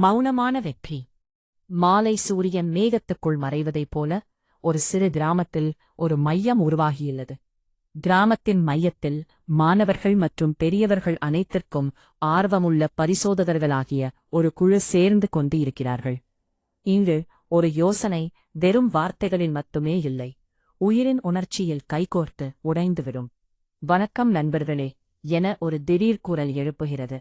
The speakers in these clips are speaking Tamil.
மௌனமான வெற்றி. மாலை சூரியன் மேகத்துக்குள் மறைவதைப் போல ஒரு சிறு கிராமத்தில் ஒரு மையம் உருவாகியுள்ளது. கிராமத்தின் மையத்தில் மாணவர்கள் மற்றும் பெரியவர்கள் அனைத்திற்கும் ஆர்வமுள்ள பரிசோதகர்களாகிய ஒரு குழு சேர்ந்து கொண்டு இருக்கிறார்கள். இங்கு ஒரு யோசனை வெறும் வார்த்தைகளில் மட்டுமே இல்லை, உயிரின் உணர்ச்சியில் கைகோர்த்து உடைந்துவிடும். வணக்கம் நண்பர்களே என ஒரு திடீர் குரல் எழுப்புகிறது.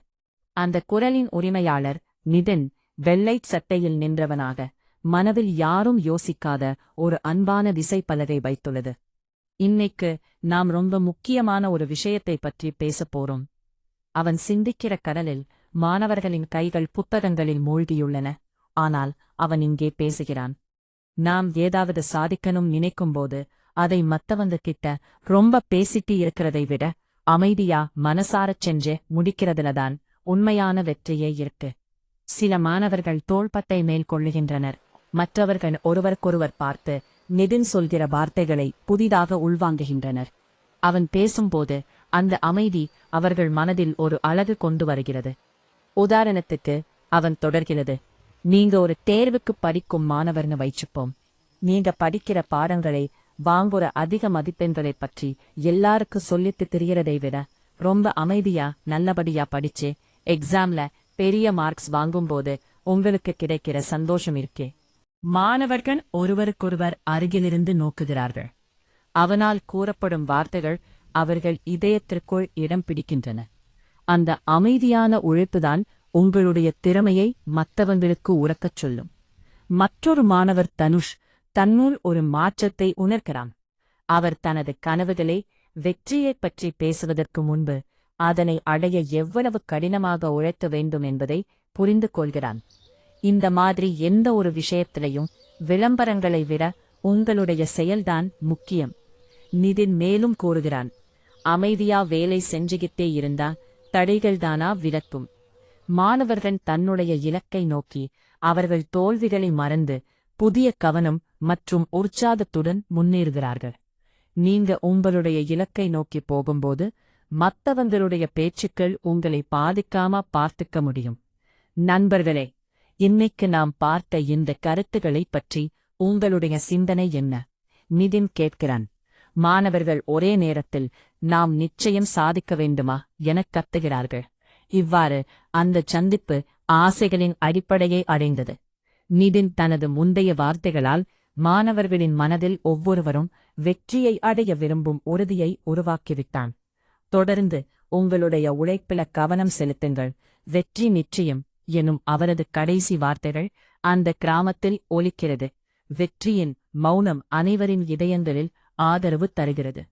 அந்த குரலின் உரிமையாளர் நிதின் வெள்ளைச் சட்டையில் நின்றவனாக, மனதில் யாரும் யோசிக்காத ஒரு அன்பான விசைப்பலகை வைத்துள்ளது. இன்னைக்கு நாம் ரொம்ப முக்கியமான ஒரு விஷயத்தைப் பற்றி பேசப் போறோம். அவன் சிந்திக்கிற கடலில் மாணவர்களின் கைகள் புத்தகங்களில் மூழ்கியுள்ளன. ஆனால் அவன் இங்கே பேசுகிறான். நாம் ஏதாவது சாதிக்கணும் நினைக்கும்போது அதை மத்தவங்க கிட்ட ரொம்ப பேசிட்டு இருக்கிறதை விட அமைதியா மனசாரச் சென்று முடிக்கிறதுலதான் உண்மையான வெற்றியே இருக்கு. சில மாணவர்கள் தோள்பட்டை மேல் கொள்ளுகின்றனர். மற்றவர்கள் ஒருவருக்கொருவர் பார்த்து நிதின் சொல்கிற வார்த்தைகளை புதிதாக உள்வாங்குகின்றனர். அவன் பேசும்போது அந்த அமைதி அவர்கள் மனதில் ஒரு அழகு கொண்டு வருகிறது. உதாரணத்துக்கு அவன் தொடர்கிறது. நீங்க ஒரு தேர்வுக்கு படிக்கும் மாணவர்னு வைச்சுப்போம். நீங்க படிக்கிற பாடங்களை வாங்குற அதிக மதிப்பெண்களை பற்றி எல்லாருக்கும் சொல்லிட்டு திரியறதை விட ரொம்ப அமைதியா நல்லபடியா படிச்சு எக்ஸாம்ல பெரிய மார்க்ஸ் வாங்கும்போது உங்களுக்கு கிடைக்கிற சந்தோஷம் இருக்கே. மாணவர்கள் ஒருவருக்கொருவர் அருகிலிருந்து நோக்குகிறார்கள். அவனால் கூறப்படும் வார்த்தைகள் அவர்கள் இதயத்திற்குள் இடம் பிடிக்கின்றன. அந்த அமைதியான உழைப்புதான் உங்களுடைய திறமையை மற்றவங்களுக்கு உரக்கச் சொல்லும். மற்றொரு மாணவர் தனுஷ் தன்னுள் ஒரு மாற்றத்தை உணர்கிறான். அவர் தனது கனவுகளை வெற்றியைப் பற்றி பேசுவதற்கு முன்பு அதனை அடைய எவ்வளவு கடினமாக உழைக்க வேண்டும் என்பதை புரிந்து கொள்கிறான். இந்த மாதிரி எந்த ஒரு விஷயத்திலையும் விளம்பரங்களை விட உங்களுடைய செயல்தான் முக்கியம். நிதின் மேலும் கூறுகிறான். அமைதியா வேலை செஞ்சுகிட்டே இருந்தா தடைகள்தானா விலக்கும். மாணவர்கள் தன்னுடைய இலக்கை நோக்கி அவர்கள் தோல்விகளை மறந்து புதிய கவனம் மற்றும் உற்சாகத்துடன் முன்னேறுகிறார்கள். நீங்க உங்களுடைய இலக்கை நோக்கி போகும்போது மற்றவங்களுடைய பேச்சுக்கள் உங்களை பாதிக்காம பார்த்துக்க முடியும். நண்பர்களே, இன்னைக்கு நாம் பார்த்த இந்த கருத்துக்களை பற்றி உங்களுடைய சிந்தனை என்ன? நிதின் கேட்கிறான். மாணவர்கள் ஒரே நேரத்தில் நாம் நிச்சயம் சாதிக்க வேண்டுமா எனக் கத்துகிறார்கள். இவ்வாறு அந்த சந்திப்பு ஆசைகளின் அடிப்படையை அடைந்தது. நிதின் தனது முந்தைய வார்த்தைகளால் மாணவர்களின் மனதில் ஒவ்வொருவரும் வெற்றியை அடைய விரும்பும் உறுதியை உருவாக்கிவிட்டான். தொடர்ந்து உங்களுடைய உழைப்பில கவனம் செலுத்துங்கள், வெற்றி நிச்சயம் எனும் அவரது கடைசி வார்த்தைகள் அந்த கிராமத்தில் ஒலிக்கிறது. வெற்றியின் மௌனம் அனைவரின் இதயங்களில் ஆதரவு தருகிறது.